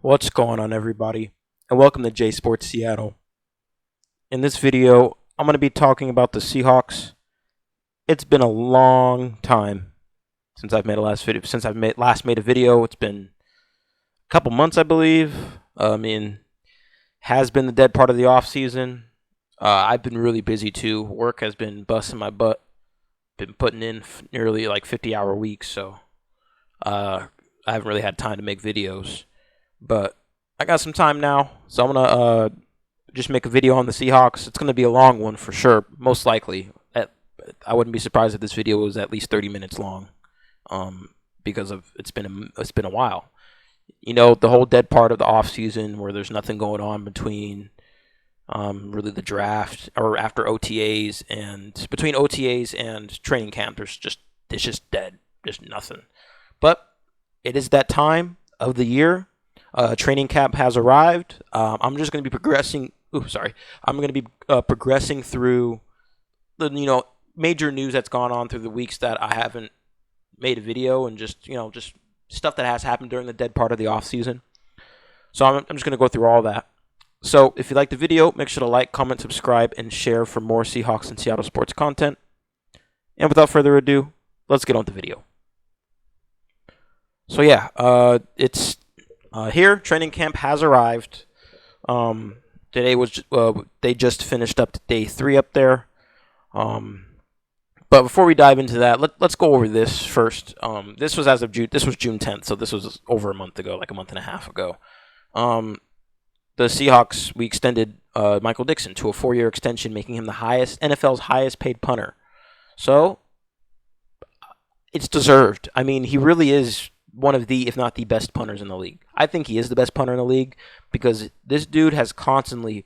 What's going on, everybody, and welcome to J Sports Seattle. In this video, I'm going to be talking about the Seahawks. It's been a long time since I've made a last video. Last made a video, it's been a couple months, I believe. Has been the dead part of the off season. I've been really busy too. Work has been busting my butt. Been putting in nearly like 50-hour weeks, so I haven't really had time to make videos. But I got some time now, so I'm going to just make a video on the Seahawks. It's going to be a long one for sure, most likely. I wouldn't be surprised if this video was at least 30 minutes long, because it's been a while. You know, the whole dead part of the off season where there's nothing going on between really the draft or after OTAs, and between OTAs and training camp, it's just dead, just nothing. But it is that time of the year. Training camp has arrived. I'm just going to be progressing. I'm going to be progressing through the major news that's gone on through the weeks that I haven't made a video, and just stuff that has happened during the dead part of the off season. So I'm just going to go through all that. So if you like the video, make sure to like, comment, subscribe, and share for more Seahawks and Seattle sports content. And without further ado, let's get on with the video. So yeah, it's here. Training camp has arrived. Today was they just finished up day 3 up there. But before we dive into that, let's go over this first. This was as of June. This was June 10th, so this was over a month ago, like a month and a half ago. The Seahawks, we extended Michael Dickson to a 4-year extension, making him the NFL's highest paid punter. So it's deserved. I mean, he really is one of the, if not the best punters in the league. I think he is the best punter in the league because this dude has constantly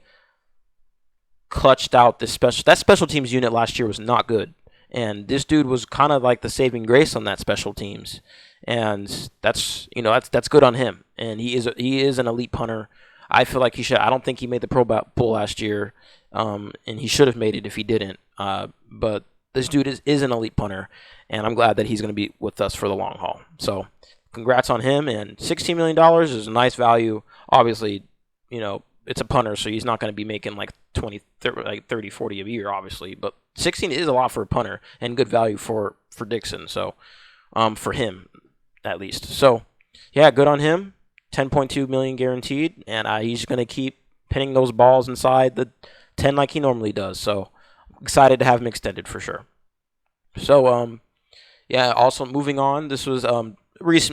clutched out that special teams unit last year was not good. And this dude was kind of like the saving grace on that special teams. And that's good on him. And he is an elite punter. I feel like he should. I don't think he made the Pro Bowl last year. And he should have made it if he didn't. But this dude is an elite punter, and I'm glad that he's going to be with us for the long haul. So congrats on him, and $16 million is a nice value. Obviously, it's a punter, so he's not going to be making like 30, 40 a year, obviously. But 16 is a lot for a punter, and good value for Dixon. So, for him, at least. So, yeah, good on him. $10.2 million guaranteed, and he's going to keep pinning those balls inside the 10 like he normally does. So, excited to have him extended for sure. So, yeah, also moving on, this was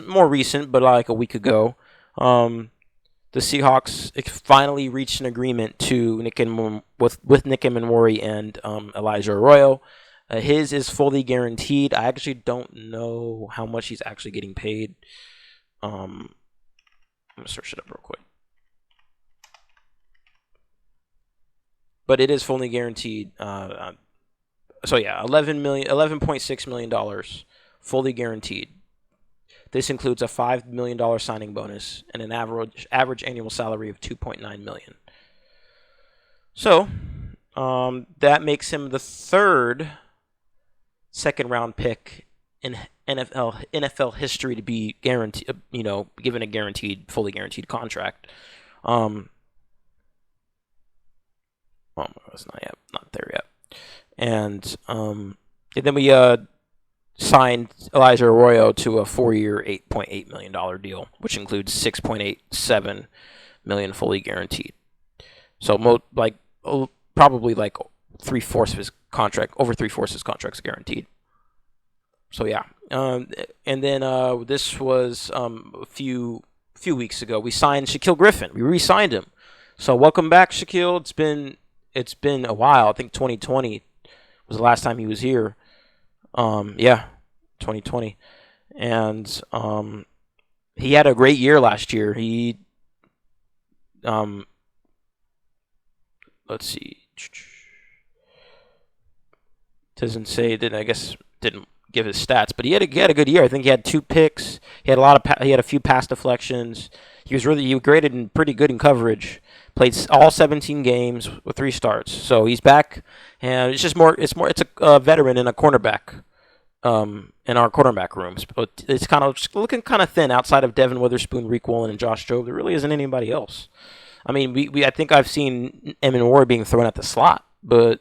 more recent, but like a week ago. The Seahawks finally reached an agreement with Nick Emmanwori and Elijah Arroyo. His is fully guaranteed. I actually don't know how much he's actually getting paid. I'm going to search it up real quick. But it is fully guaranteed. So yeah, $11.6 million, fully guaranteed. This includes a $5 million signing bonus and an average annual salary of $2.9 million. So that makes him the third second-round pick in NFL history to be guaranteed, given a fully guaranteed contract. It's not there yet. And then we signed Elijah Arroyo to a 4-year, $8.8 million deal, which includes $6.87 million fully guaranteed. So probably like over 3/4 of his contract is guaranteed. So yeah, and then this was a few weeks ago. We signed Shaquill Griffin. We re-signed him. So welcome back, Shaquill. It's been a while. I think 2020 was the last time he was here. 2020. And he had a great year last year. He let's see. Doesn't say, didn't give his stats, but he had a good year. I think he had 2 picks. He had a few pass deflections. He was graded in pretty good in coverage. Played all 17 games with 3 starts. So he's back, and it's a veteran and a cornerback in our quarterback rooms. But it's kind of looking kind of thin outside of Devin Witherspoon, Reek Woolen, and Josh Jobe. There really isn't anybody else. I mean, I think I've seen Emin Ward being thrown at the slot, but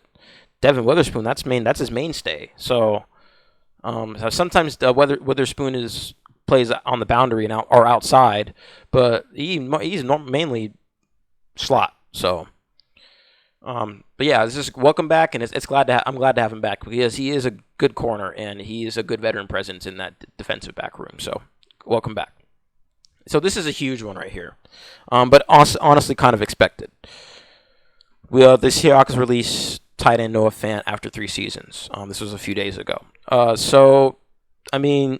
Devin Witherspoon, that's his mainstay. So sometimes Witherspoon plays on the boundary and or outside, but he's mainly slot. So. But yeah, it's just welcome back, and I'm glad to have him back because he is a good corner and he is a good veteran presence in that defensive back room. So welcome back. So this is a huge one right here, but honestly, kind of expected. The Seahawks released tight end Noah Fant after 3 seasons. This was a few days ago. So I mean,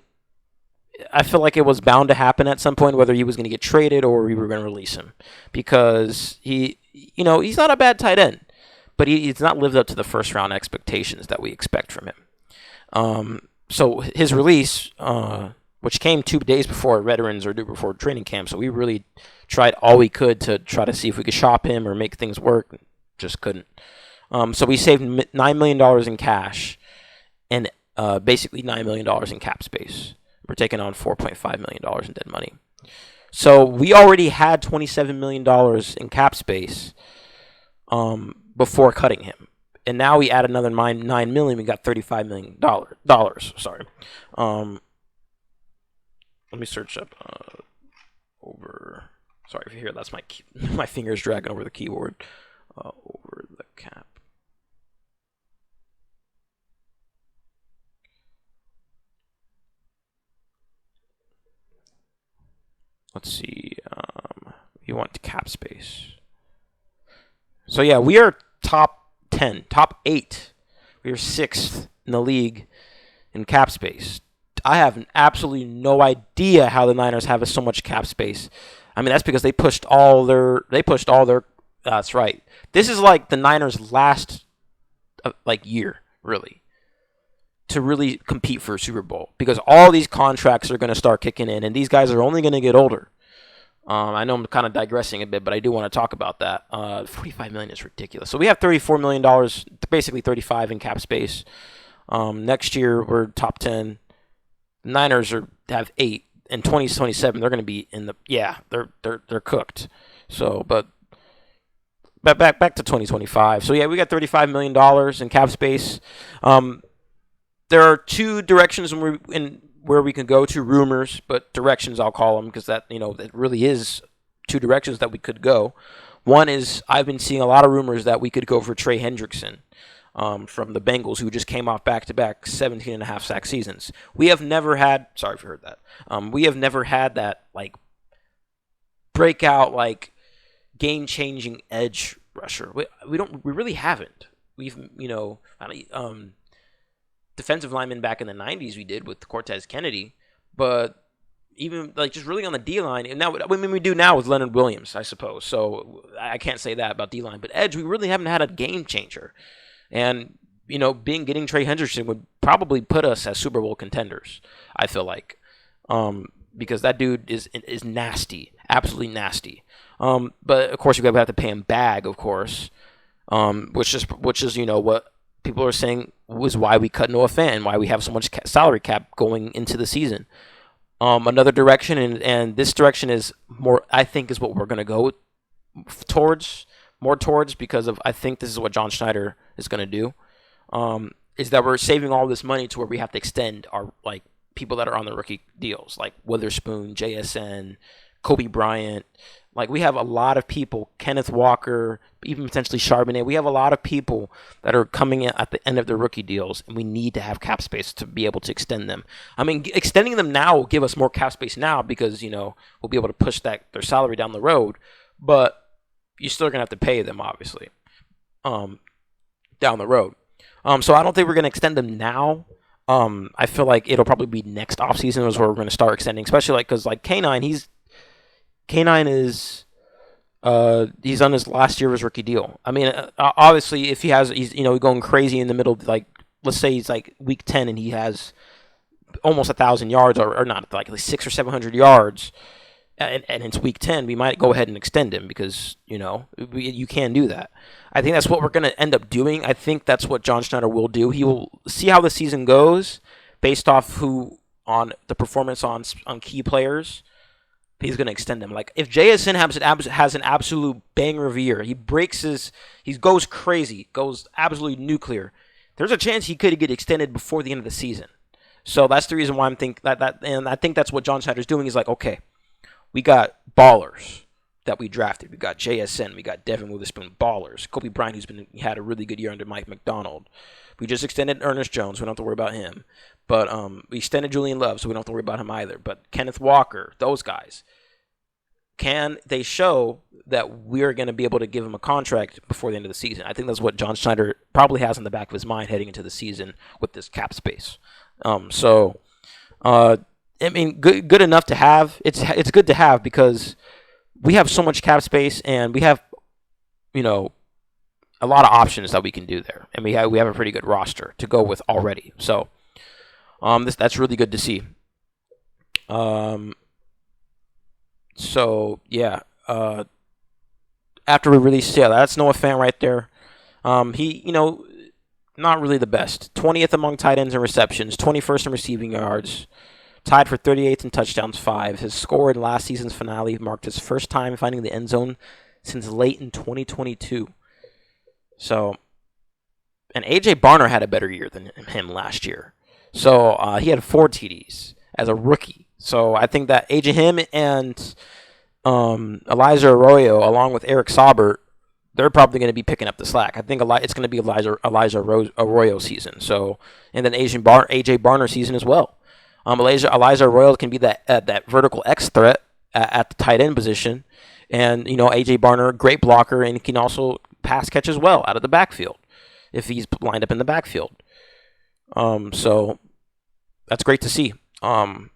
I feel like it was bound to happen at some point, whether he was going to get traded or we were going to release him, because he's not a bad tight end, but he's not lived up to the first round expectations that we expect from him. So his release, which came 2 days before veterans or before training camp, so we really tried all we could to try to see if we could shop him or make things work. Just couldn't. So we saved $9 million in cash and basically $9 million in cap space. We're taking on $4.5 million in dead money. So we already had $27 million in cap space before cutting him. And now we add another $9 million. We got $35 million. Sorry. Let me search up over. Sorry if you hear that's my fingers dragging over the keyboard. Over the cap. Let's see. You want cap space. So yeah, we are top 10, top 8. We are 6th in the league in cap space. I have absolutely no idea how the Niners have so much cap space. I mean, that's because they pushed all their. That's right. This is like the Niners' last year, really, to really compete for a Super Bowl, because all these contracts are going to start kicking in, and these guys are only going to get older. I know I'm kind of digressing a bit, but I do want to talk about that. $45 million is ridiculous. So we have $34 million, basically $35 in cap space. Next year we're top 10. The Niners have 8. In 2027 they're going to be in the they're cooked. So but back to 2025. So yeah, we got $35 million in cap space. There are 2 directions where we can go to, rumors, but directions I'll call them, because that really is 2 directions that we could go. One is I've been seeing a lot of rumors that we could go for Trey Hendrickson from the Bengals, who just came off back-to-back 17.5 sack seasons. We have never had. Sorry if you heard that. We have never had that breakout game-changing edge rusher. We really haven't. We've defensive lineman back in the 90s we did with Cortez Kennedy, but even just really on the D-line, and now we do now with Leonard Williams, I suppose. So I can't say that about D-line, but edge, we really haven't had a game changer. And getting Trey Hendrickson would probably put us as Super Bowl contenders, I feel like, because that dude is nasty, absolutely nasty. But of course you have to pay him bag, of course, which is what people are saying was why we cut Noah Fant and why we have so much salary cap going into the season. Another direction, and this direction is more, I think, is what we're going to go towards, because of, I think this is what John Schneider is going to do, is that we're saving all this money to where we have to extend our people that are on the rookie deals, like Witherspoon, JSN, Kobe Bryant. We have a lot of people, Kenneth Walker, even potentially Charbonnet. We have a lot of people that are coming in at the end of their rookie deals, and we need to have cap space to be able to extend them. I mean, extending them now will give us more cap space now because, we'll be able to push their salary down the road, but you're still going to have to pay them, obviously, down the road. So I don't think we're going to extend them now. I feel like it'll probably be next offseason is where we're going to start extending, especially because K9 is he's on his last year of his rookie deal. I mean, obviously, if he's going crazy in the middle, let's say he's week 10 and he has almost 1,000 yards or not, 600 or 700 yards, and it's week 10, we might go ahead and extend him because you can do that. I think that's what we're going to end up doing. I think that's what John Schneider will do. He will see how the season goes, based off who on the performance on key players, he's going to extend him. Like if JSN has an absolute banger of a year, he goes crazy, goes absolutely nuclear. There's a chance he could get extended before the end of the season. So that's the reason why I'm and I think that's what John Schneider's doing. He's like, okay, we got ballers that we drafted. We got JSN, we got Devin Witherspoon, ballers. Kobe Bryant, had a really good year under Mike McDonald. We just extended Ernest Jones. We don't have to worry about him. But we extended Julian Love, so we don't have to worry about him either. But Kenneth Walker, those guys, can they show that we're going to be able to give him a contract before the end of the season? I think that's what John Schneider probably has in the back of his mind heading into the season with this cap space. I mean, good enough to have. It's good to have because we have so much cap space and we have, a lot of options that we can do there, and we have a pretty good roster to go with already. So, that's really good to see. After we released, that's Noah Fant right there. He, not really the best. 20th among tight ends in receptions, 21st in receiving yards, tied for 38th in touchdowns, 5. His score in last season's finale marked his first time finding the end zone since late in 2022. So, and A.J. Barner had a better year than him last year. So, he had 4 TDs as a rookie. So, I think that him and Elijah Arroyo, along with Eric Saubert, they're probably going to be picking up the slack. I think it's going to be Elijah Arroyo season. So, and then A.J. Barner season as well. Elijah Arroyo can be that vertical X threat at the tight end position, and A.J. Barner, great blocker, and can also pass catch as well out of the backfield if he's lined up in the backfield. So that's great to see. I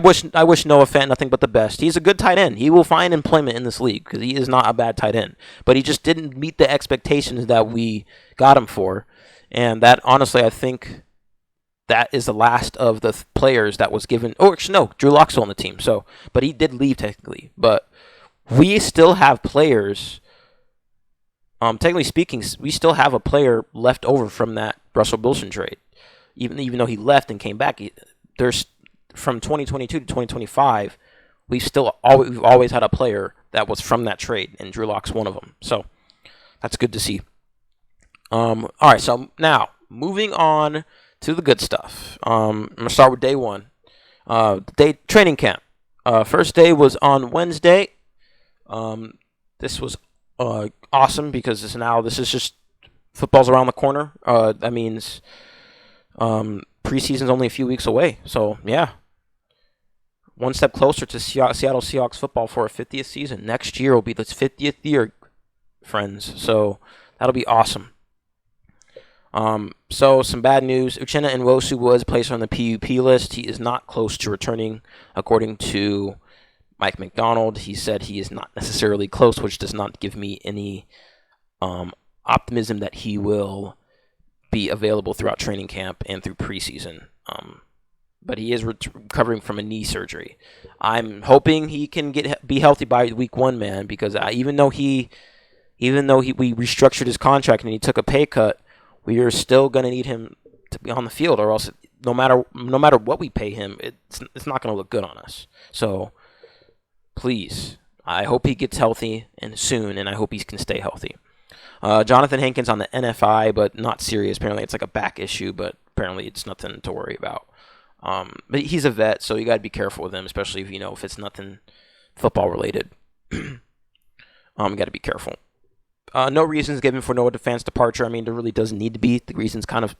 wish Noah Fant nothing but the best. He's a good tight end. He will find employment in this league because he is not a bad tight end. But he just didn't meet the expectations that we got him for. And that, honestly, I think that is the last of the players that was given. Oh, actually, no, Drew Lock's still on the team. So, but he did leave technically. But we still have players. Technically speaking, we still have a player left over from that Russell Wilson trade. Even though he left and came back, there's from 2022 to 2025, we've always had a player that was from that trade, and Drew Lock's one of them. So that's good to see. All right, so now moving on to the good stuff. I'm gonna start with day one. Training camp. First day was on Wednesday. This was awesome because this is just football's around the corner. That means preseason's only a few weeks away. So yeah. One step closer to Seattle Seahawks football for a 50th season. Next year will be the 50th year, friends. So that'll be awesome. So some bad news. Uchenna Nwosu was placed on the PUP list. He is not close to returning, according to Mike McDonald. He said he is not necessarily close, which does not give me any optimism that he will be available throughout training camp and through preseason. But he is recovering from a knee surgery. I'm hoping he can be healthy by week 1, man, because even though we restructured his contract and he took a pay cut, we are still going to need him to be on the field, or else no matter what we pay him, it's not going to look good on us. So please, I hope he gets healthy and soon, and I hope he can stay healthy. Jonathan Hankins on the NFI, but not serious. Apparently, it's like a back issue, but apparently it's nothing to worry about. But he's a vet, so you got to be careful with him, especially if it's nothing football related. You got to be careful. No reasons given for Noah Fant's departure. I mean, there really doesn't need to be. The reasons kind of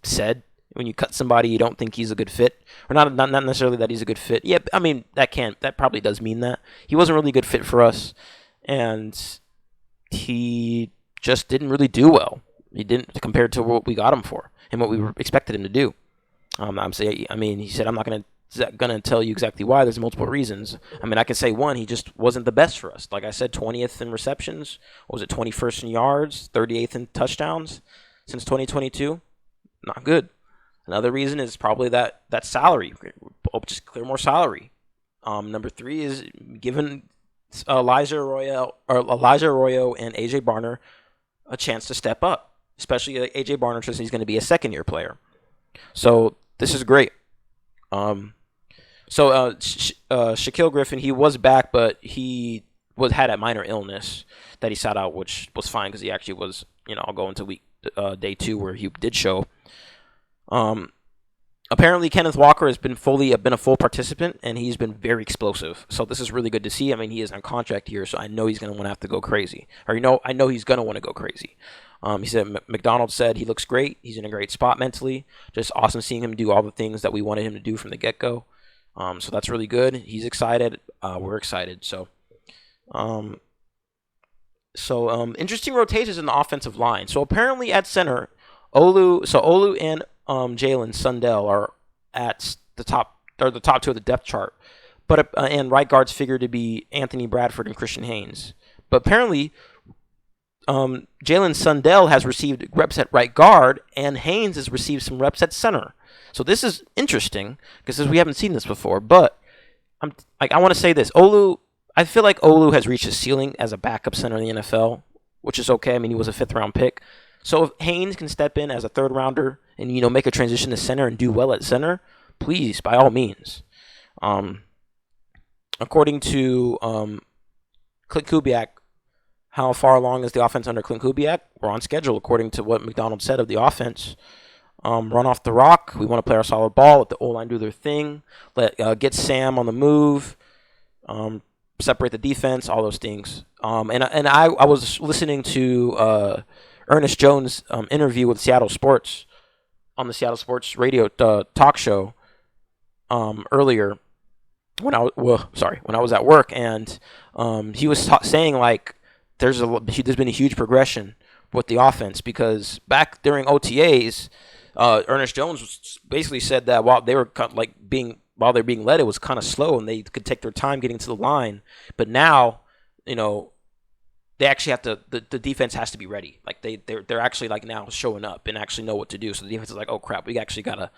said. When you cut somebody, you don't think he's a good fit, or not necessarily that he's a good fit. Yeah, I mean that probably does mean that he wasn't really a good fit for us, and he just didn't really do well. He didn't compared to what we got him for and what we expected him to do. He said, I'm not gonna tell you exactly why. There's multiple reasons. I mean, I can say one, he just wasn't the best for us. Like I said, 20th in receptions. What was it, 21st in yards, 38th in touchdowns since 2022. Not good. Another reason is probably that salary. Just clear more salary. Number 3 is giving Elijah Arroyo and A.J. Barner a chance to step up, especially A.J. Barner since he's going to be a second-year player. So this is great. Um, Shaquille Griffin, he was back, but he had a minor illness that he sat out, which was fine because he actually was. I'll go into day 2 where he did show. Um, Apparently Kenneth Walker has been a full participant, and he's been very explosive. So this is really good to see. I mean, he is on contract here, so I know he's going to want to have to go crazy. I know he's going to want to go crazy. He said McDonald said he looks great. He's in a great spot mentally. Just awesome seeing him do all the things that we wanted him to do from the get-go. So that's really good. He's excited. We're excited. Interesting rotations in the offensive line. So apparently at center, Olu and Jalen Sundell are at the top. They're the top 2 of the depth chart. But and right guards figure to be Anthony Bradford and Christian Haynes. But apparently, Jalen Sundell has received reps at right guard, and Haynes has received some reps at center. So this is interesting because we haven't seen this before. But I want to say this: I feel like Olu has reached his ceiling as a backup center in the NFL, which is okay. I mean, he was a 5th-round pick. So if Haynes can step in as a 3rd-rounder and make a transition to center and do well at center, please, by all means. According to Clint Kubiak, how far along is the offense under Clint Kubiak? We're on schedule, according to what McDonald said of the offense. Run off the rock. We want to play our solid ball. Let the O-line do their thing. Get Sam on the move. Separate the defense. All those things. And I was listening to Ernest Jones' interview with Seattle Sports on the Seattle Sports radio talk show earlier when I was at work, and he was saying like there's been a huge progression with the offense because back during OTAs, Ernest Jones basically said that while they're being led, it was kind of slow and they could take their time getting to the line, but now they actually have to. The defense has to be ready. Like they're actually like now showing up and actually know what to do. So the defense is like, oh crap, we actually gotta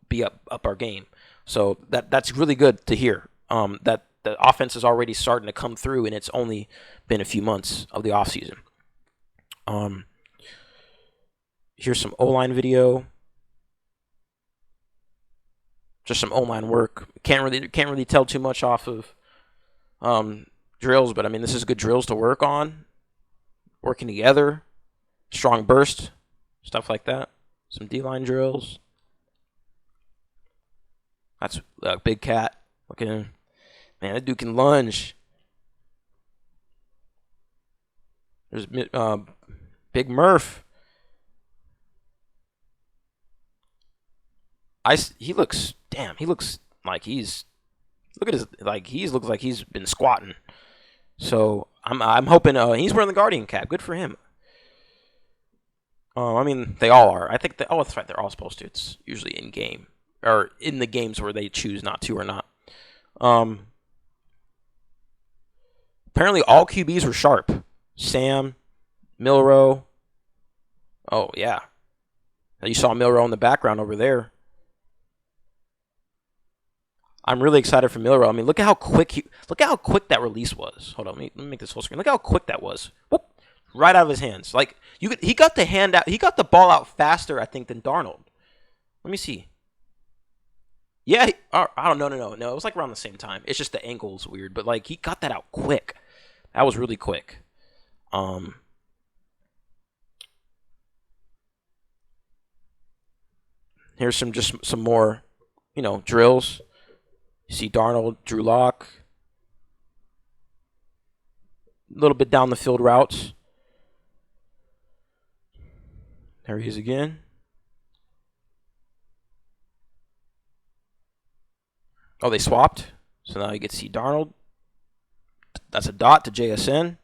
be up our game. So that's really good to hear. That the offense is already starting to come through, and it's only been a few months of the offseason. Here's some O-line video. Just some O-line work. Can't really tell too much off of drills, but I mean, this is good drills to work on. Working together, strong burst, stuff like that. Some D-line drills. That's a big cat. Look at him. Man, that dude can lunge. There's Big Murph. He looks like he looks like he's been squatting. So I'm hoping he's wearing the Guardian cap. Good for him. I mean, they all are. I think that's right. They're all supposed to. It's usually in game or in the games where they choose not to or not. Apparently, all QBs were sharp. Sam, Milroe. Oh yeah, you saw Milroe in the background over there. I'm really excited for Milroe. I mean, look at how quick that release was. Hold on, let me make this full screen. Look how quick that was. Whoop, right out of his hands. Like he got the ball out faster, I think, than Darnold. Let me see. Yeah, I don't know. No, it was like around the same time. It's just the angle's weird, but like he got that out quick. That was really quick. Here's some more, drills. You see Darnold, Drew Lock. A little bit down the field routes. There he is again. Oh, they swapped. So now you get to see Darnold. That's a dot to JSN.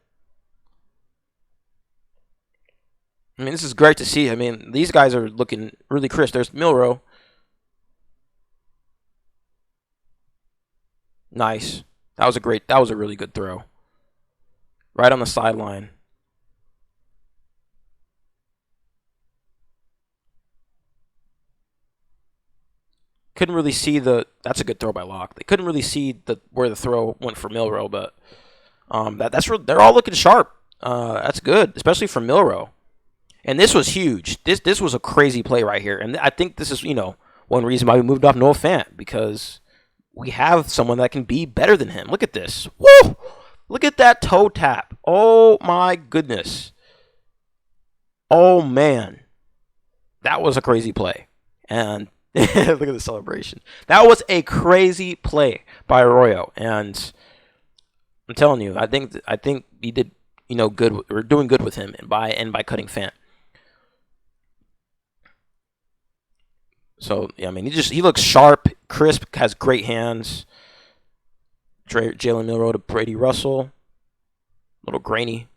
I mean, this is great to see. I mean, these guys are looking really crisp. There's Milroe. Nice. That was a really good throw. Right on the sideline. Couldn't really see that's a good throw by Locke. They couldn't really see where the throw went for Milroe, but they're all looking sharp. That's good, especially for Milroe. And this was huge. This was a crazy play right here. And I think this is, one reason why we moved off Noah Fant, because we have someone that can be better than him. Look at this. Woo! Look at that toe tap. Oh my goodness. Oh man. That was a crazy play. And look at the celebration. That was a crazy play by Arroyo. And I'm telling you, I think he did, good. We're doing good with him and by cutting Fant. So yeah, I mean, he looks sharp, crisp, has great hands. Jalen Milroe to Brady Russell, a little grainy.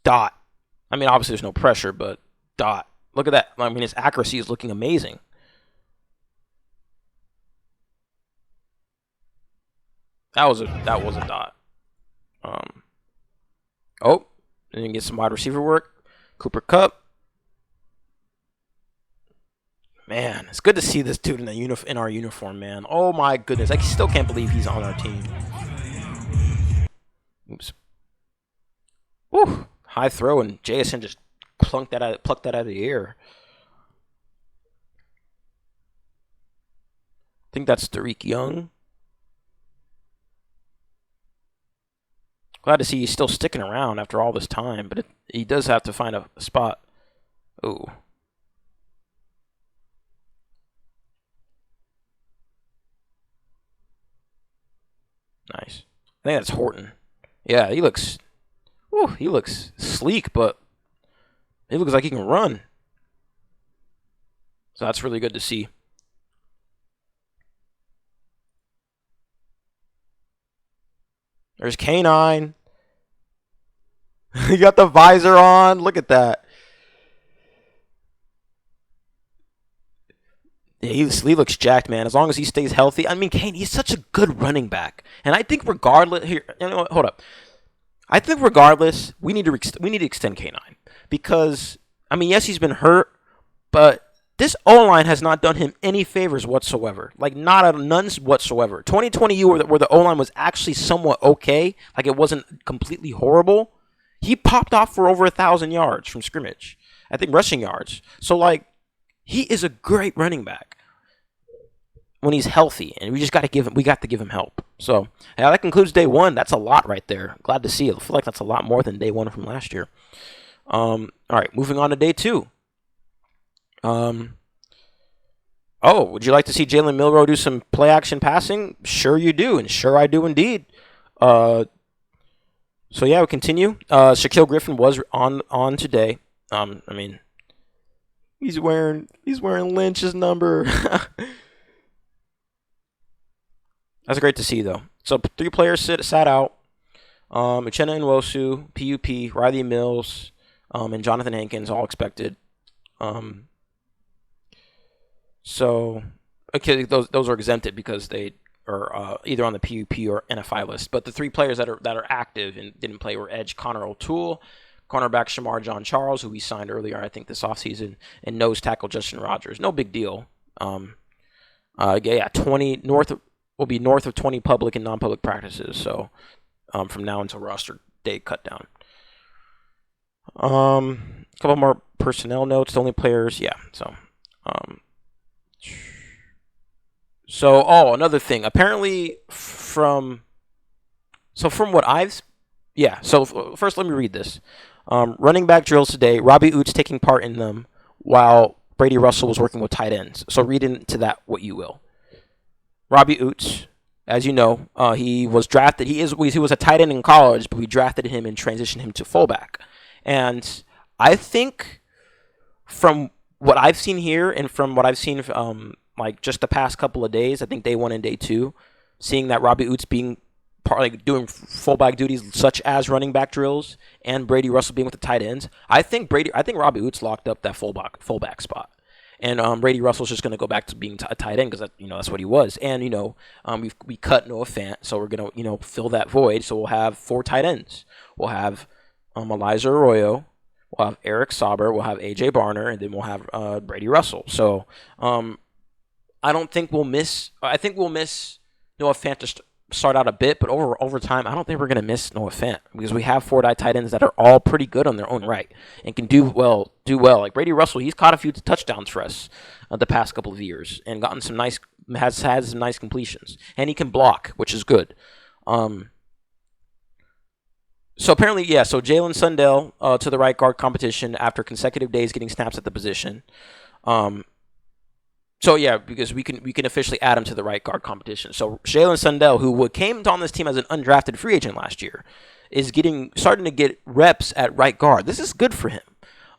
Dot. I mean, obviously there's no pressure, but dot. Look at that. I mean, his accuracy is looking amazing. That was a dot. Oh, and then get some wide receiver work. Cooper Kupp. Man, it's good to see this dude in our uniform, man. Oh my goodness, I still can't believe he's on our team. Oops. Woo! High throw, and JSN just plucked that out of the air. I think that's Tariq Young. Glad to see he's still sticking around after all this time, but he does have to find a spot. Oh. Nice. I think that's Horton. Yeah, he looks sleek, but he looks like he can run. So that's really good to see. There's K9. He got the visor on. Look at that. Yeah, he looks jacked, man. As long as he stays healthy. I mean, Kane, he's such a good running back. And I think regardless, hold up. I think regardless, we need to extend K9 because I mean, yes, he's been hurt, but this O-line has not done him any favors whatsoever. Like none whatsoever. 2020 where the O-line was actually somewhat okay, like it wasn't completely horrible. He popped off for over 1,000 yards from scrimmage. I think rushing yards. So like, he is a great running back when he's healthy, and we got to give him help. So yeah, that concludes day one. That's a lot right there. Glad to see it. I feel like that's a lot more than day one from last year. All right, moving on to day two. Would you like to see Jalen Milroe do some play action passing? Sure you do, and sure I do indeed. So yeah, we continue. Shaquille Griffin was on today. I mean, he's wearing Lynch's number. That's great to see, though. So 3 players sat out. Uchenna Nwosu, PUP, Riley Mills, and Jonathan Hankins, all expected. So, okay, those are exempted because they are either on the PUP or NFI list. But the 3 players that are active and didn't play were edge Connor O'Toole, cornerback Shamar John Charles, who we signed earlier, I think, this offseason, and nose tackle Justin Rogers. No big deal. 20 will be north of 20 public and non-public practices. So from now until roster day cut down. A couple more personnel notes. The only players, yeah. So another thing. Apparently from what I've, yeah. So first, let me read this. Running back drills today. Robbie Oots taking part in them while Brady Russell was working with tight ends. So read into that what you will. Robbie Oots, as you know, he was drafted. He was a tight end in college, but we drafted him and transitioned him to fullback. And I think from what I've seen here and from what I've seen like just the past couple of days, I think day 1 and day 2, seeing that Robbie Oots being doing fullback duties such as running back drills and Brady Russell being with the tight ends, I think Robbie Oots locked up that fullback spot. And Brady Russell's just going to go back to being a tight end because that's what he was. And we cut Noah Fant, so we're going to fill that void. So we'll have 4 tight ends. We'll have Elijah Arroyo, we'll have Eric Sauber, we'll have AJ Barner, and then we'll have Brady Russell. So I don't think we'll miss. I think we'll miss Noah Fant start out a bit, but over time, I don't think we're going to miss Noah Fant because we have 4 tight ends that are all pretty good on their own right and can do well. Like Brady Russell, he's caught a few touchdowns for us the past couple of years and gotten some has some nice completions, and he can block, which is good. So apparently, yeah. So Jalen Sundell to the right guard competition after consecutive days getting snaps at the position. So yeah, because we can officially add him to the right guard competition. So Jalen Sundell, who came on this team as an undrafted free agent last year, is starting to get reps at right guard. This is good for him,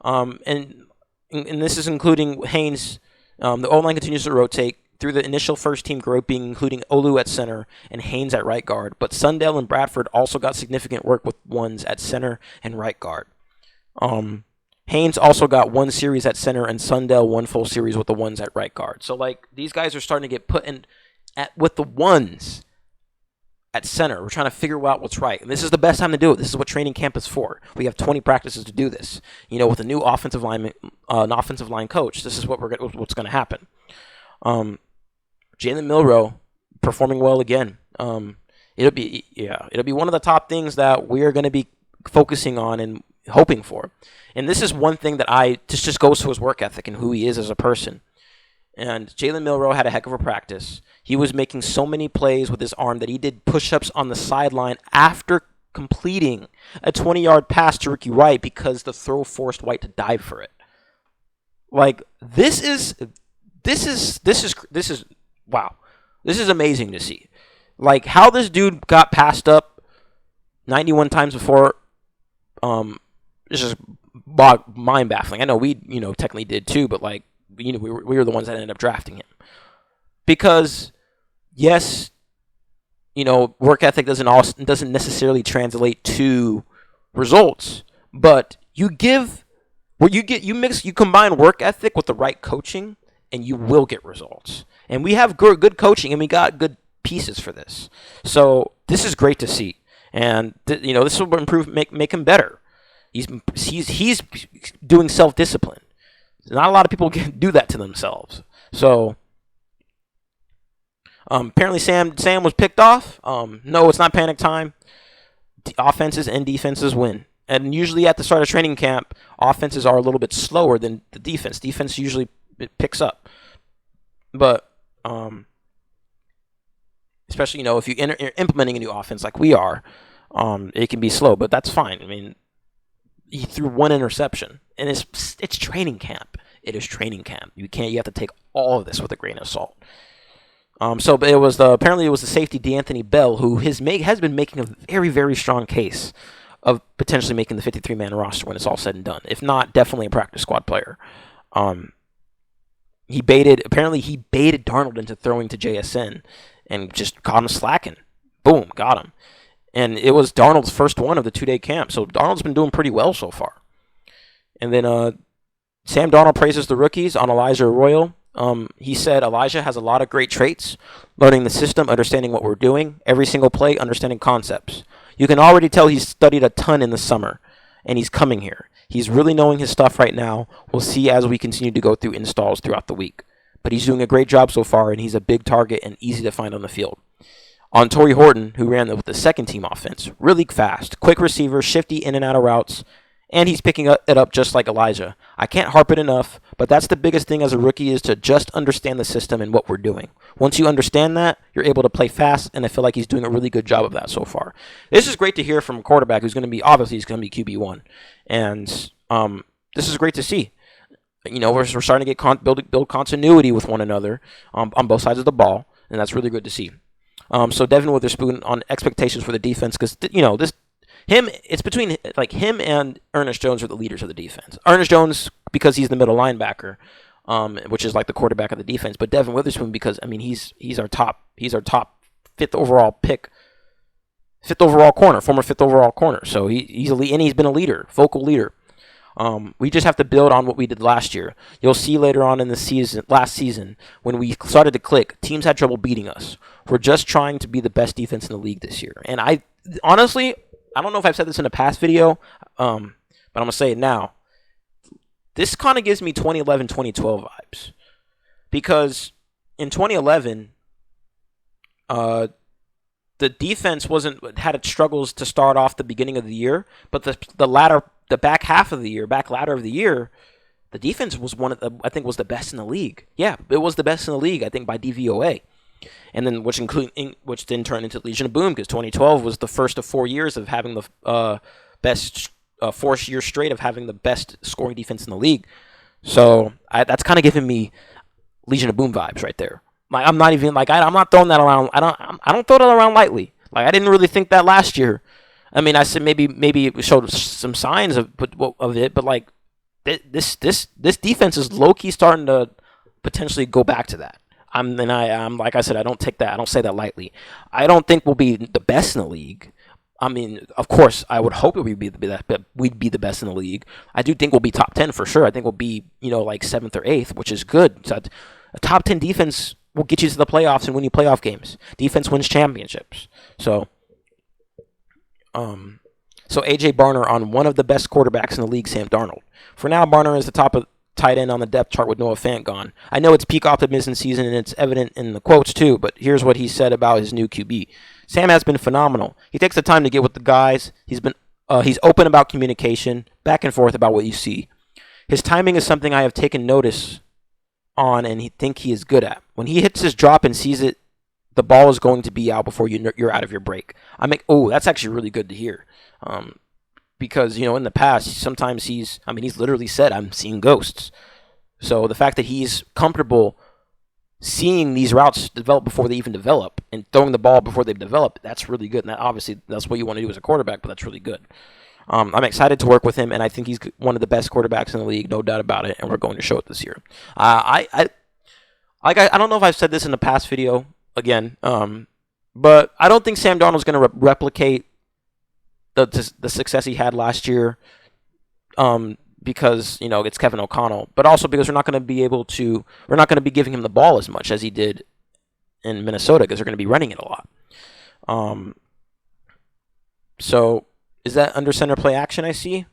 and this is including Haynes. The O-line continues to rotate through the initial first-team grouping, including Olu at center and Haynes at right guard. But Sundell and Bradford also got significant work with ones at center and right guard. Haynes also got 1 series at center, and Sundell 1 full series with the ones at right guard. So, like, these guys are starting to get put in with the ones at center. We're trying to figure out what's right. And this is the best time to do it. This is what training camp is for. We have 20 practices to do this. With a new offensive line coach, this is what's going to happen. Jalen Milroe performing well again. It'll be one of the top things that we are going to be focusing on and hoping for. And this is one thing that just goes to his work ethic and who he is as a person. And Jalen Milroe had a heck of a practice. He was making so many plays with his arm that he did push-ups on the sideline after completing a 20-yard pass to Ricky Wright because the throw forced White to dive for it. Like, this is wow. This is amazing to see. Like, how this dude got passed up 91 times before, it's just mind baffling. I know we, technically did too, but like, we were the ones that ended up drafting him. Because, yes, work ethic doesn't necessarily translate to results, but you combine work ethic with the right coaching, and you will get results. And we have good coaching, and we got good pieces for this. So this is great to see, and this will improve, make him better. He's doing self-discipline. Not a lot of people can do that to themselves. So apparently Sam was picked off. No, it's not panic time. Offenses and defenses win. And usually at the start of training camp, offenses are a little bit slower than the defense. Defense usually picks up. But especially, if you're implementing a new offense like we are, it can be slow, but that's fine. I mean, he threw 1 interception, and it's training camp. It is training camp. You have to take all of this with a grain of salt. So it was apparently it was the safety D'Anthony Bell who has been making a very, very strong case of potentially making the 53-man roster when it's all said and done. If not, definitely a practice squad player. He baited Darnold into throwing to JSN and just caught him slacking. Boom, got him. And it was Darnold's first one of the 2-day camp. So Darnold's been doing pretty well so far. And then Sam Darnold praises the rookies on Elijah Arroyo. He said Elijah has a lot of great traits, learning the system, understanding what we're doing, every single play, understanding concepts. You can already tell he's studied a ton in the summer, and he's coming here. He's really knowing his stuff right now. We'll see as we continue to go through installs throughout the week. But he's doing a great job so far, and he's a big target and easy to find on the field. On Torrey Horton, who ran with the second-team offense, really fast, quick receiver, shifty in and out of routes, and he's picking it up just like Elijah. I can't harp it enough, but that's the biggest thing as a rookie is to just understand the system and what we're doing. Once you understand that, you're able to play fast, and I feel like he's doing a really good job of that so far. This is great to hear from a quarterback who's going to be QB1, and this is great to see. We're starting to get build continuity with one another on both sides of the ball, and that's really good to see. So Devin Witherspoon on expectations for the defense, because it's between like him and Ernest Jones are the leaders of the defense. Ernest Jones because he's the middle linebacker, which is like the quarterback of the defense. But Devin Witherspoon because he's our top 5th overall pick, 5th overall corner, former 5th overall corner. So he's been a leader, vocal leader. We just have to build on what we did last year. You'll see later on in the last season, when we started to click, teams had trouble beating us. We're just trying to be the best defense in the league this year. And I don't know if I've said this in a past video, but I'm going to say it now. This kind of gives me 2011, 2012 vibes. Because in 2011, the defense wasn't had its struggles to start off the beginning of the year, but the back half of the year, back ladder of the year, the defense was I think was the best in the league. Yeah, it was the best in the league, I think, by DVOA. And then which then turned into Legion of Boom, because 2012 was the first of 4 years of having the best 4 years straight of having the best scoring defense in the league. So that's kind of giving me Legion of Boom vibes right there. Like, I'm not even like I'm not throwing that around. I don't throw that around lightly. Like, I didn't really think that last year. I mean, I said maybe it showed some signs of it, but like this defense is low key starting to potentially go back to that. I'm like I said, I don't say that lightly. I don't think we'll be the best in the league. I mean, of course, I would hope we'd be the best in the league. I do think we'll be top 10 for sure. I think we'll be, like 7th or 8th, which is good. So a top 10 defense will get you to the playoffs and win you playoff games. Defense wins championships. So AJ Barner on one of the best quarterbacks in the league, Sam Darnold. For now, Barner is the top of tight end on the depth chart with Noah Fant gone. I know it's peak optimism season and it's evident in the quotes too, but here's what he said about his new QB. Sam has been phenomenal. He takes the time to get with the guys. He's open about communication, back and forth about what you see. His timing is something I have taken notice on and think he is good at. When he hits his drop and sees it, the ball is going to be out before you're out of your break. That's actually really good to hear. Because, in the past, sometimes he's literally said, I'm seeing ghosts. So the fact that he's comfortable seeing these routes develop before they even develop and throwing the ball before they've developed, that's really good. And obviously, that's what you want to do as a quarterback, but that's really good. I'm excited to work with him, and I think he's one of the best quarterbacks in the league, no doubt about it, and we're going to show it this year. I don't know if I've said this in the past video again, but I don't think Sam Darnold's going to replicate the success he had last year, because it's Kevin O'Connell, but also because we're not going to be giving him the ball as much as he did in Minnesota, because they're going to be running it a lot. So is that under center play action I see?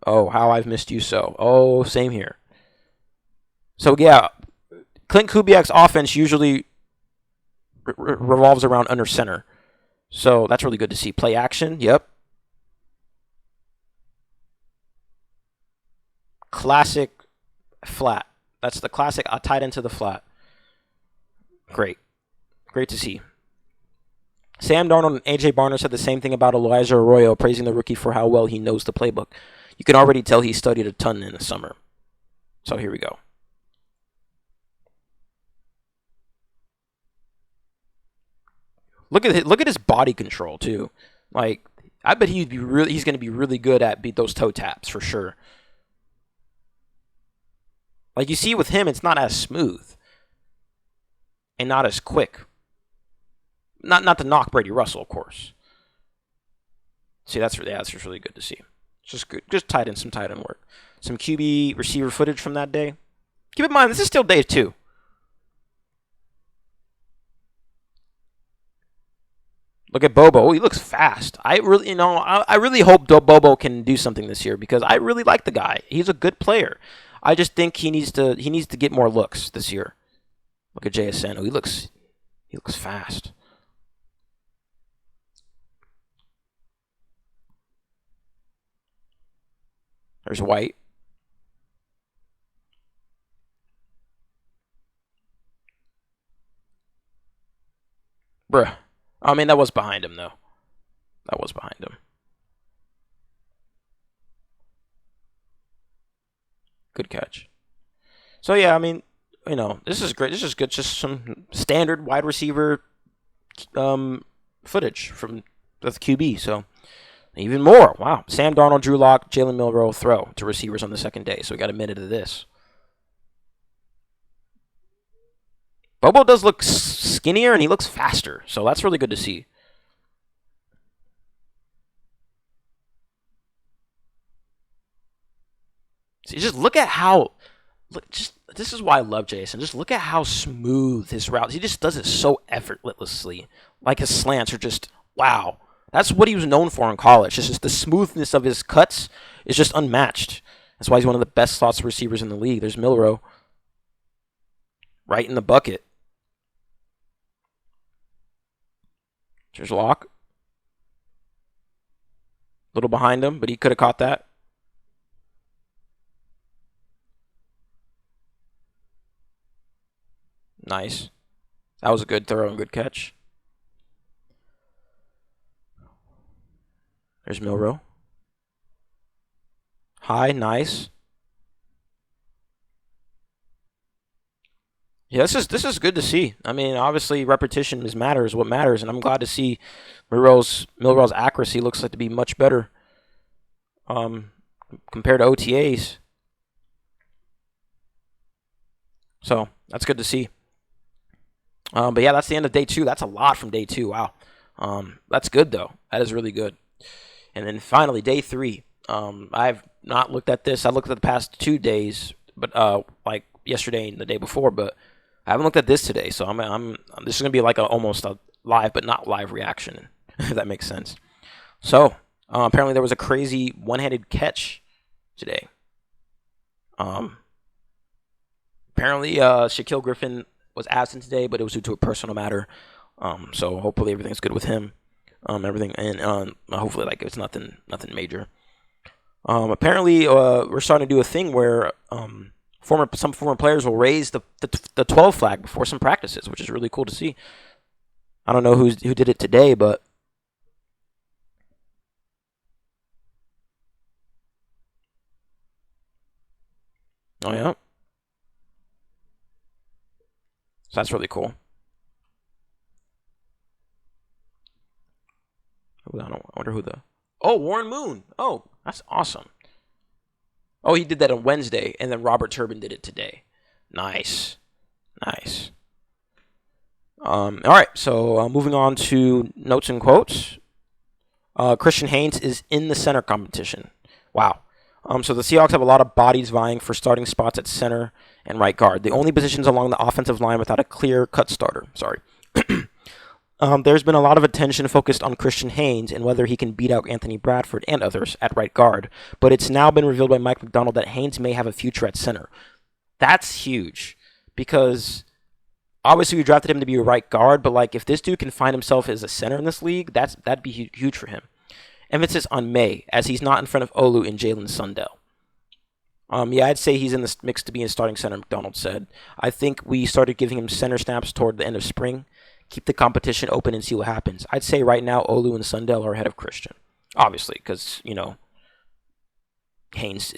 Oh, how I've missed you so. Oh, same here. So yeah, Clint Kubiak's offense usually revolves around under center, so that's really good to see. Play action, yep. Classic flat. That's the classic tight end to the flat. Great to see. Sam Darnold and AJ Barner said the same thing about Elijah Arroyo, praising the rookie for how well he knows the playbook. You can already tell he studied a ton in the summer. So here we go. Look at his body control too. Like, I bet he's going to be really good at those toe taps for sure. Like, you see with him, it's not as smooth and not as quick. Not to knock Brady Russell, of course. See, that's just really good to see. Just good, just some tight end work. Some QB receiver footage from that day. Keep in mind, this is still day 2. Look at Bobo. Oh, he looks fast. I really hope Bobo can do something this year, because I really like the guy. He's a good player. I just think he needs to get more looks this year. Look at JSN. Oh, he looks fast. There's White. Bruh. I mean, that was behind him, though. That was behind him. Good catch. So, yeah, I mean, this is great. This is good. Just some standard wide receiver footage from the QB. So, even more. Wow. Sam Darnold, Drew Lock, Jalen Milroe throw to receivers on the second day. So, we got a minute of this. Bobo does look skinnier, and he looks faster. So, that's really good to see. See, just look at how... this is why I love Jason. Just look at how smooth his routes. He just does it so effortlessly. Like, his slants are just, wow. That's what he was known for in college. It's just the smoothness of his cuts is just unmatched. That's why he's one of the best slots receivers in the league. There's Milroe. Right in the bucket. There's Locke. A little behind him, but he could have caught that. Nice. That was a good throw and good catch. There's Milrow. High, nice. Yeah, this is good to see. I mean, obviously repetition matters. What matters, and I'm glad to see Milrow's accuracy looks like to be much better compared to OTAs. So that's good to see. But yeah, that's the end of day 2. That's a lot from day 2. Wow. That's good though. That is really good. And then finally, day 3. I've not looked at this. I looked at the past 2 days, but like yesterday and the day before, but I haven't looked at this today. So this is gonna be like almost a live, but not live reaction, if that makes sense. So apparently there was a crazy one-handed catch today. Apparently Shaquille Griffin was absent today, but it was due to a personal matter. So hopefully everything's good with him. Everything, and hopefully like it's nothing major. Apparently we're starting to do a thing where some former players will raise the 12 flag before some practices, which is really cool to see. I don't know who did it today, but oh yeah, so that's really cool. I wonder who the... Oh, Warren Moon. Oh, that's awesome. Oh, he did that on Wednesday, and then Robert Turbin did it today. Nice. All right, so moving on to notes and quotes. Christian Haynes is in the center competition. Wow. So the Seahawks have a lot of bodies vying for starting spots at center and right guard. The only positions along the offensive line without a clear-cut starter. Sorry. There's been a lot of attention focused on Christian Haynes and whether he can beat out Anthony Bradford and others at right guard, but it's now been revealed by Mike McDonald that Haynes may have a future at center. That's huge, because obviously we drafted him to be a right guard, but like if this dude can find himself as a center in this league, that'd be huge for him. Emphasis on May, as he's not in front of Olu and Jalen Sundell. Yeah, I'd say he's in the mix to be a starting center, McDonald said. I think we started giving him center snaps toward the end of spring. Keep the competition open and see what happens. I'd say right now Olu and Sundell are ahead of Christian. Obviously, because, Haynes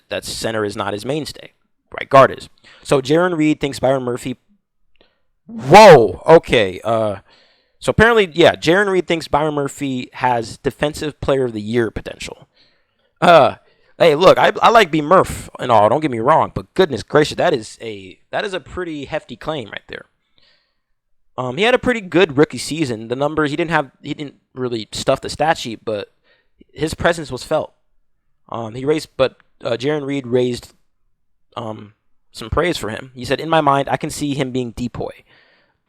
that center is not his mainstay. Right guard is. So Jaron Reed thinks Byron Murphy... Whoa! Okay. So apparently, yeah, Jaron Reed thinks Byron Murphy has Defensive Player of the Year potential. Hey, look, I like B. Murph and all, don't get me wrong, but goodness gracious, that is a pretty hefty claim right there. He had a pretty good rookie season. The numbers he didn't really stuff the stat sheet, but his presence was felt. Jaron Reed raised some praise for him. He said, "In my mind, I can see him being Depoy."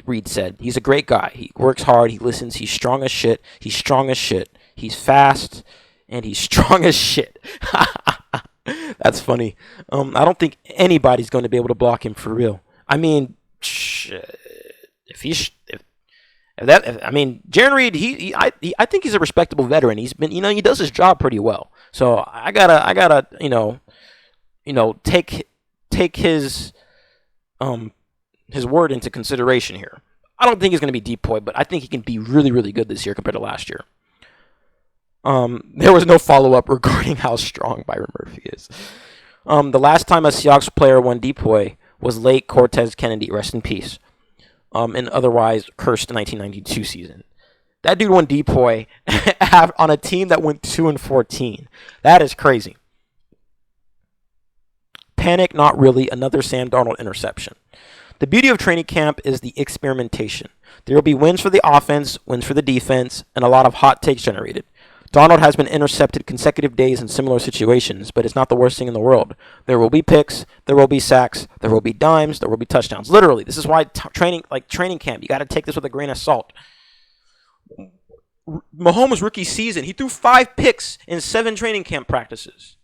Reed said, "He's a great guy. He works hard. He listens. He's strong as shit. He's fast, and he's strong as shit." That's funny. I don't think anybody's going to be able to block him for real. I mean, Jaron Reed, I think he's a respectable veteran. He's been, he does his job pretty well. So I gotta, take his word into consideration here. I don't think he's gonna be Depoy, but I think he can be really, really good this year compared to last year. There was no follow-up regarding how strong Byron Murphy is. The last time a Seahawks player won Depoy was late Cortez Kennedy, rest in peace. And otherwise cursed 1992 season. That dude won Depoy on a team that went 2-14. That is crazy. Panic, not really. Another Sam Darnold interception. The beauty of training camp is the experimentation. There will be wins for the offense, wins for the defense, and a lot of hot takes generated. Darnold has been intercepted consecutive days in similar situations, but it's not the worst thing in the world. There will be picks, there will be sacks, there will be dimes, there will be touchdowns. Literally, this is why training camp, you got to take this with a grain of salt. Mahomes' rookie season, he threw 5 picks in 7 training camp practices.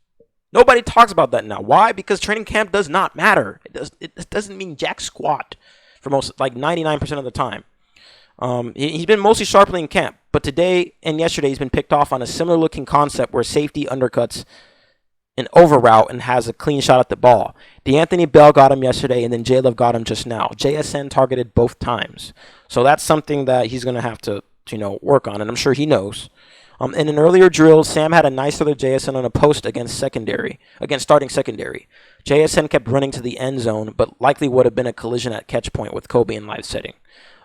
Nobody talks about that now. Why? Because training camp does not matter. It doesn't mean jack squat for most, like 99% of the time. He's been mostly sharply in camp, but today and yesterday he's been picked off on a similar looking concept where safety undercuts an over route and has a clean shot at the ball. DeAnthony Bell got him yesterday, and then J-Love got him just now. JSN targeted both times. So that's something that he's going to have to work on, and I'm sure he knows. In an earlier drill, Sam had a nice throw to JSN on a post against starting secondary. JSN kept running to the end zone, but likely would have been a collision at catch point with Kobe in live setting.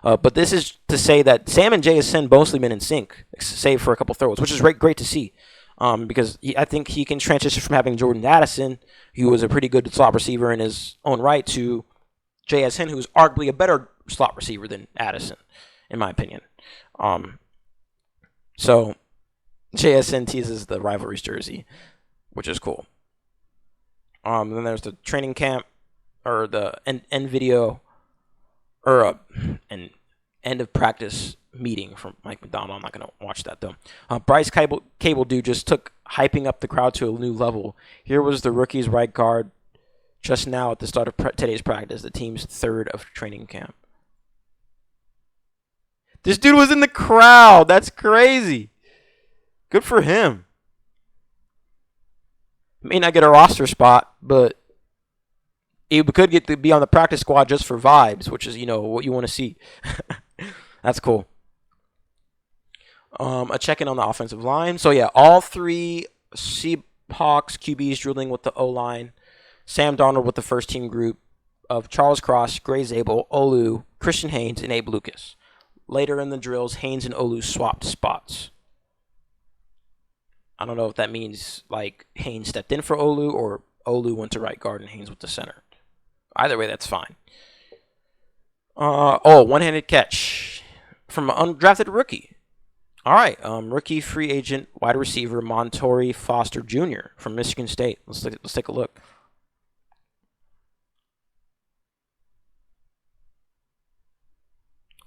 But this is to say that Sam and JSN mostly been in sync, save for a couple throws, which is great to see. Because I think he can transition from having Jordan Addison, who was a pretty good slot receiver in his own right, to JSN, who's arguably a better slot receiver than Addison, in my opinion. So JSN teases the rivalries jersey, which is cool. Then there's the training camp, or the end video, or an end of practice meeting from Mike McDonald. I'm not going to watch that, though. Bryce Cable Dude just took hyping up the crowd to a new level. Here was the rookie's right guard just now at the start of today's practice, the team's third of training camp. This dude was in the crowd. That's crazy. Good for him. May not get a roster spot, but he could get to be on the practice squad just for vibes, which is, what you want to see. That's cool. A check-in on the offensive line. So, yeah, all three Seahawks QBs drilling with the O-line. Sam Darnold with the first-team group of Charles Cross, Gray Zabel, Olu, Christian Haynes, and Abe Lucas. Later in the drills, Haynes and Olu swapped spots. I don't know if that means, Haynes stepped in for Olu or Olu went to right guard and Haynes went to center. Either way, that's fine. One-handed catch from an undrafted rookie. All right, rookie free agent wide receiver Montori Foster Jr. from Michigan State. Let's take a look.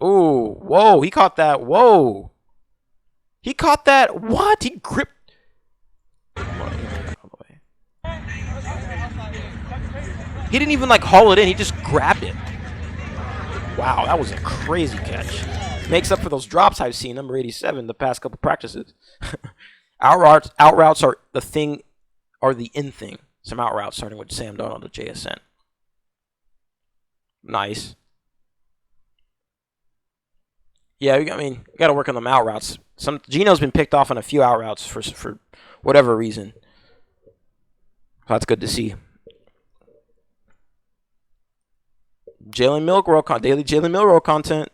Ooh, whoa, he caught that. Whoa. He caught that. What? He gripped. He didn't even haul it in. He just grabbed it. Wow, that was a crazy catch. Makes up for those drops I've seen, number 87, the past couple practices. Out routes are the in thing. Some out routes starting with Sam Darnold to JSN. Nice. Yeah, you got to work on them out routes. Gino's been picked off on a few out routes for whatever reason. That's good to see. Daily Jalen Milroe content.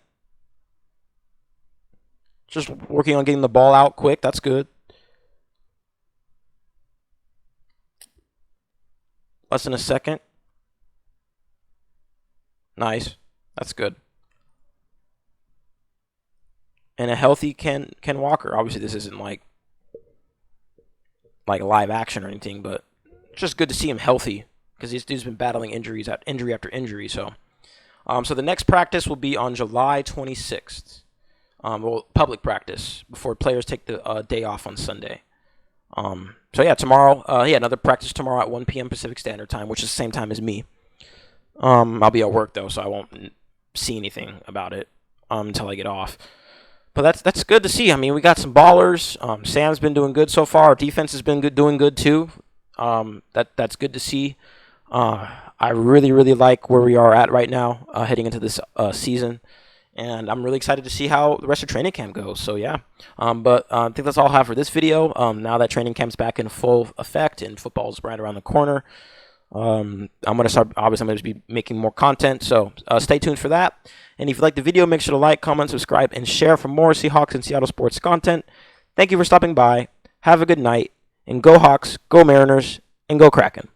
Just working on getting the ball out quick. That's good. Less than a second. Nice. That's good. And a healthy Ken Walker. Obviously, this isn't like live action or anything, but it's just good to see him healthy because this dude's been battling injury after injury. So the next practice will be on July 26th. Public practice before players take the day off on Sunday. Tomorrow, another practice tomorrow at 1 p.m. Pacific Standard Time, which is the same time as me. I'll be at work though, so I won't see anything about it until I get off. But that's good to see. We got some ballers. Sam's been doing good so far. Our defense has been doing good too. That's good to see. I really, really like where we are at right now, heading into this season. And I'm really excited to see how the rest of training camp goes. So, yeah. I think that's all I have for this video. Now that training camp's back in full effect and football's right around the corner, I'm going to be making more content. So, stay tuned for that. And if you like the video, make sure to like, comment, subscribe, and share for more Seahawks and Seattle sports content. Thank you for stopping by. Have a good night. And go Hawks, go Mariners, and go Kraken.